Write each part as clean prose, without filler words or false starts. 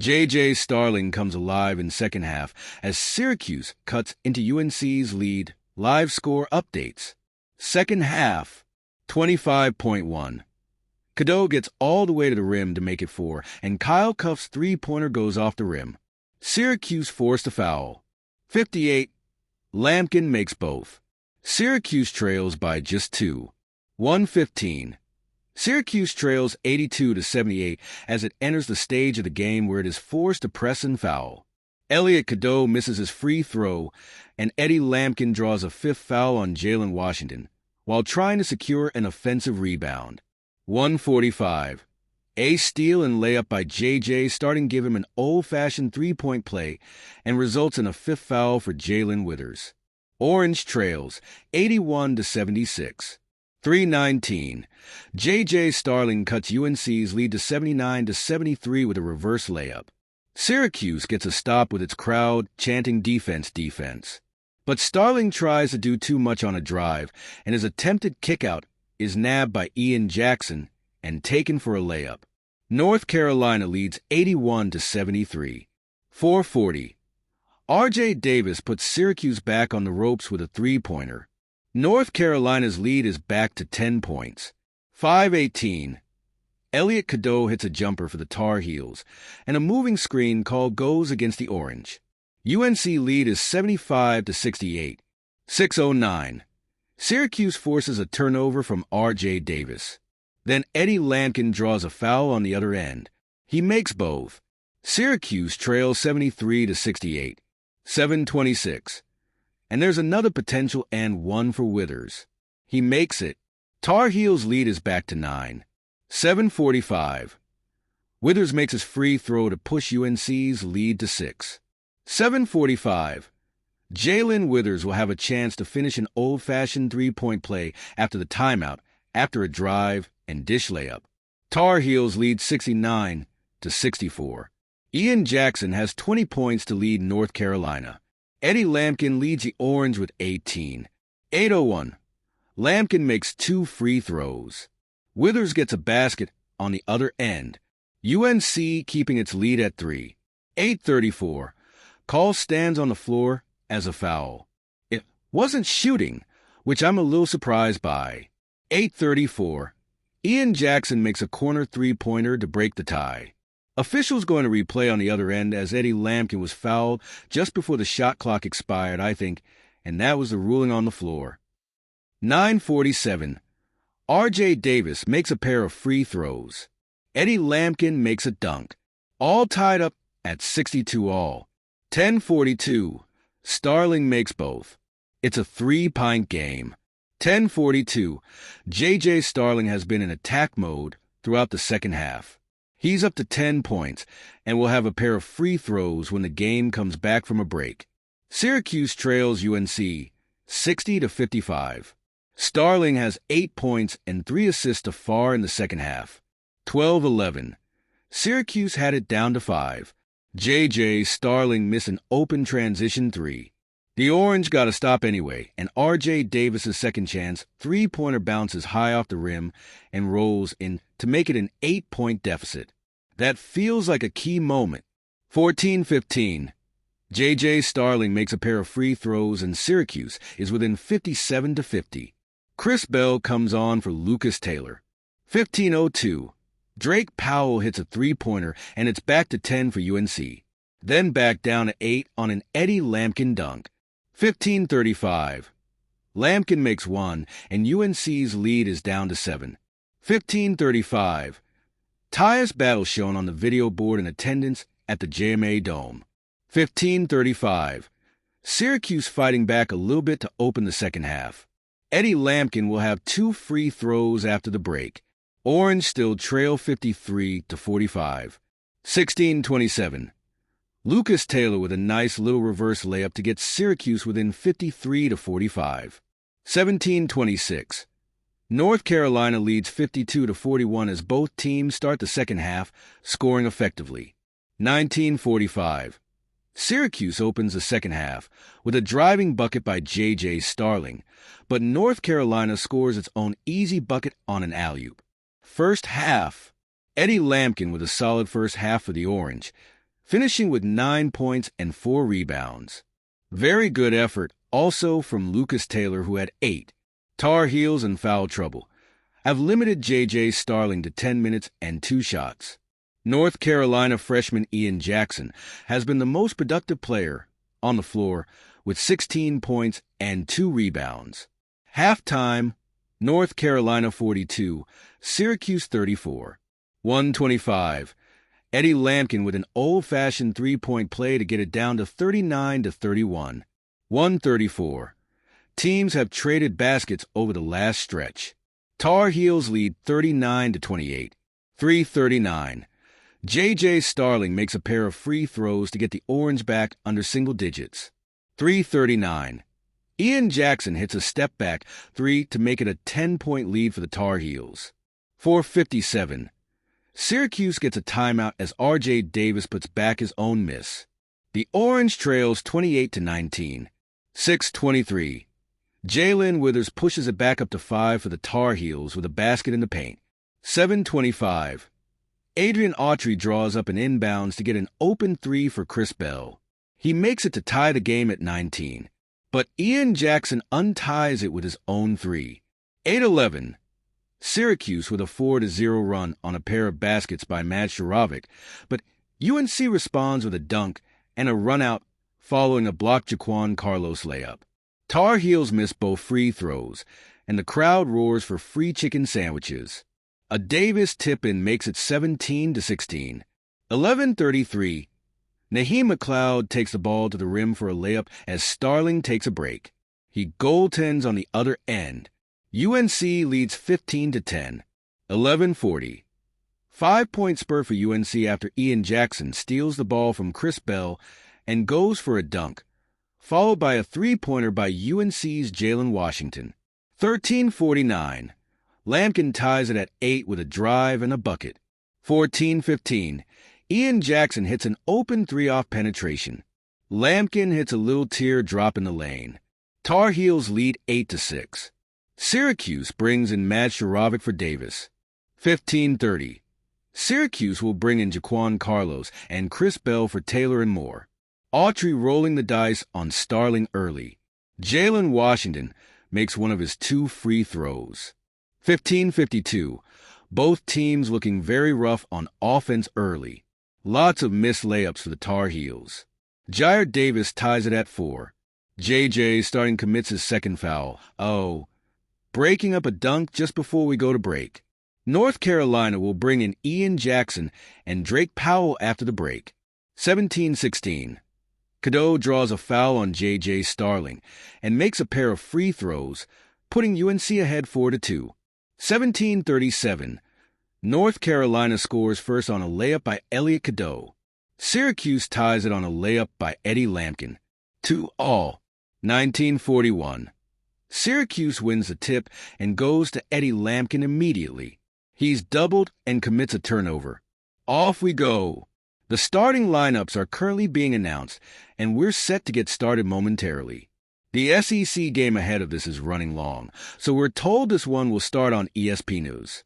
J.J. Starling comes alive in second half as Syracuse cuts into UNC's lead. Live score updates. Second half, 25.1. Cadeau gets all the way to the rim to make it 4, and Kyle Cuff's three-pointer goes off the rim. Syracuse forced a foul. 58. Lampkin makes both. Syracuse trails by just 2. 115. Syracuse trails 82-78 as it enters the stage of the game where it is forced to press and foul. Elliot Cadeau misses his free throw, and Eddie Lampkin draws a fifth foul on Jalen Washington while trying to secure an offensive rebound. 145. A steal and layup by J.J. Starling give him an old-fashioned three-point play and results in a fifth foul for Jalen Withers. Orange trails 81-76. 319. J.J. Starling cuts UNC's lead to 79-73 with a reverse layup. Syracuse gets a stop with its crowd chanting defense, defense. But Starling tries to do too much on a drive, and his attempted kickout is nabbed by Ian Jackson and taken for a layup. North Carolina leads 81-73. 440. R.J. Davis puts Syracuse back on the ropes with a three-pointer. North Carolina's lead is back to 10 points. 518. Elliot Cadeau hits a jumper for the Tar Heels, and a moving screen call goes against the Orange. UNC lead is 75-68. 609. Syracuse forces a turnover from R.J. Davis. Then Eddie Lampkin draws a foul on the other end. He makes both. Syracuse trails 73-68. 726. And there's another potential and one for Withers. He makes it. Tar Heels lead is back to 9. 745. Withers makes his free throw to push UNC's lead to 6. 745. Jalen Withers will have a chance to finish an old-fashioned three-point play after the timeout, after a drive and dish layup. Tar Heels lead 69-64. Ian Jackson has 20 points to lead North Carolina. Eddie Lampkin leads the Orange with 18. 801. Lampkin makes 2 free throws. Withers gets a basket on the other end. UNC keeping its lead at 3. 834. Call stands on the floor as a foul. It wasn't shooting, which I'm a little surprised by. 834. Ian Jackson makes a corner three-pointer to break the tie. Officials going to replay on the other end as Eddie Lampkin was fouled just before the shot clock expired, I think, and that was the ruling on the floor. 947. R.J. Davis makes a pair of free throws. Eddie Lampkin makes a dunk. All tied up at 62 all. 1042. Starling makes both. It's a 3-point game. 1042. J.J. Starling has been in attack mode throughout the second half. He's up to 10 points and will have a pair of free throws when the game comes back from a break. Syracuse trails UNC 60-55. Starling has 8 points and 3 assists to far in the second half. 12-11. Syracuse had it down to 5. J.J. Starling missed an open transition 3. The Orange got a stop anyway, and R.J. Davis's second chance three-pointer bounces high off the rim and rolls in to make it an 8-point deficit. That feels like a key moment. 14-15. J.J. Starling makes a pair of free throws, and Syracuse is within 57-50. Chris Bell comes on for Lucas Taylor. 15:02. Drake Powell hits a three-pointer, and it's back to 10 for UNC. Then back down to 8 on an Eddie Lampkin dunk. 15:35. Lampkin makes 1, and UNC's lead is down to 7. 15:35. Tyus Battle shown on the video board in attendance at the JMA Dome. 15:35. Syracuse fighting back a little bit to open the second half. Eddie Lampkin will have 2 free throws after the break. Orange still trail 53-45. 16:27. Lucas Taylor with a nice little reverse layup to get Syracuse within 53-45. 17:26. North Carolina leads 52-41 as both teams start the second half, scoring effectively. 19:45. Syracuse opens the second half with a driving bucket by J.J. Starling, but North Carolina scores its own easy bucket on an alley-oop. First half. Eddie Lampkin with a solid first half for the Orange. finishing with 9 points and 4 rebounds. Very good effort also from Lucas Taylor, who had 8. Tar Heels in foul trouble have limited J.J. Starling to 10 minutes and 2 shots. North Carolina freshman Ian Jackson has been the most productive player on the floor with 16 points and 2 rebounds. Halftime, North Carolina 42, Syracuse 34. 125. Eddie Lampkin with an old-fashioned three-point play to get it down to 39-31. 134. Teams have traded baskets over the last stretch. Tar Heels lead 39-28. 339. J.J. Starling makes a pair of free throws to get the Orange back under single digits. 339. Ian Jackson hits a step-back 3 to make it a 10-point lead for the Tar Heels. 457. Syracuse gets a timeout as R.J. Davis puts back his own miss. The Orange trails 28-19. 623. Jalen Withers pushes it back up to 5 for the Tar Heels with a basket in the paint. 725. Adrian Autry draws up an inbounds to get an open 3 for Chris Bell. He makes it to tie the game at 19. But Ian Jackson unties it with his own 3. 811. Syracuse with a 4-0 run on a pair of baskets by Matt Jurovic, but UNC responds with a dunk and a run-out following a blocked Jaquan Carlos layup. Tar Heels miss both free throws, and the crowd roars for free chicken sandwiches. A Davis tip-in makes it 17-16. 11:33. Naheem McLeod takes the ball to the rim for a layup as Starling takes a break. He goaltends on the other end. UNC leads 15-10. 11:40. 5-point spurt for UNC after Ian Jackson steals the ball from Chris Bell and goes for a dunk, followed by a three-pointer by UNC's Jalen Washington. 13:49. Lampkin ties it at 8 with a drive and a bucket. 14:15. Ian Jackson hits an open 3 off penetration. Lampkin hits a little teardrop in the lane. Tar Heels lead 8-6. Syracuse brings in Matt Jurovic for Davis. 15:30. Syracuse will bring in Jaquan Carlos and Chris Bell for Taylor and Moore. Autry rolling the dice on Starling early. Jalen Washington makes one of his 2 free throws. 15:52. Both teams looking very rough on offense early. Lots of missed layups for the Tar Heels. Jair Davis ties it at 4. J.J. Starling commits his second foul. Breaking up a dunk just before we go to break. North Carolina will bring in Ian Jackson and Drake Powell after the break. 17:16. Cadeau draws a foul on J.J. Starling and makes a pair of free throws, putting UNC ahead 4-2. 17:37. North Carolina scores first on a layup by Elliot Cadeau. Syracuse ties it on a layup by Eddie Lampkin. 2-all. 19:41. Syracuse wins the tip and goes to Eddie Lampkin immediately. He's doubled and commits a turnover. Off we go. The starting lineups are currently being announced, and we're set to get started momentarily. The SEC game ahead of this is running long, so we're told this one will start on ESP News.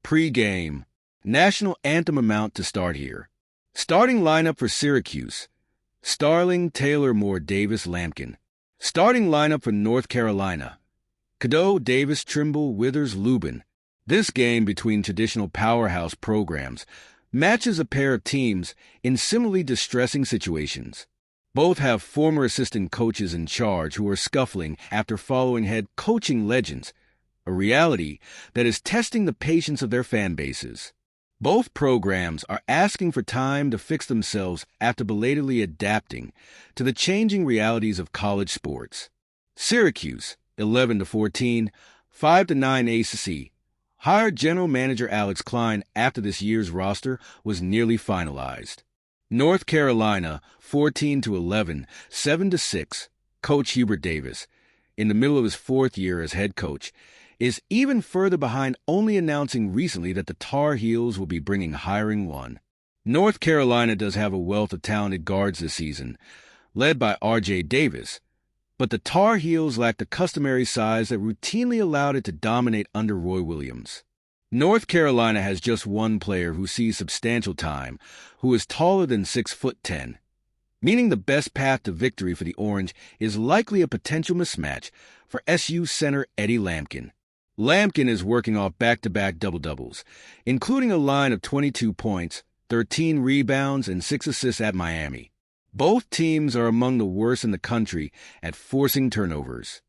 Pre-game. National anthem amount to start here. Starting lineup for Syracuse. Starling, Taylor, Moore, Davis, Lampkin. Starting lineup for North Carolina. Cadeau, Davis, Trimble, Withers, Lubin. This game between traditional powerhouse programs matches a pair of teams in similarly distressing situations. Both have former assistant coaches in charge who are scuffling after following head coaching legends, a reality that is testing the patience of their fan bases. Both programs are asking for time to fix themselves after belatedly adapting to the changing realities of college sports. Syracuse, 11-14, 5-9 ACC, hired general manager Alex Klein after this year's roster was nearly finalized. North Carolina, 14-11, 7-6, coach Hubert Davis, in the middle of his 4th year as head coach, is even further behind, only announcing recently that the Tar Heels will be bringing hiring one. North Carolina does have a wealth of talented guards this season, led by R.J. Davis, but the Tar Heels lack the customary size that routinely allowed it to dominate under Roy Williams. North Carolina has just one player who sees substantial time, who is taller than 6'10", meaning the best path to victory for the Orange is likely a potential mismatch for SU center Eddie Lampkin. Lampkin is working off back-to-back double-doubles, including a line of 22 points, 13 rebounds, and 6 assists at Miami. Both teams are among the worst in the country at forcing turnovers.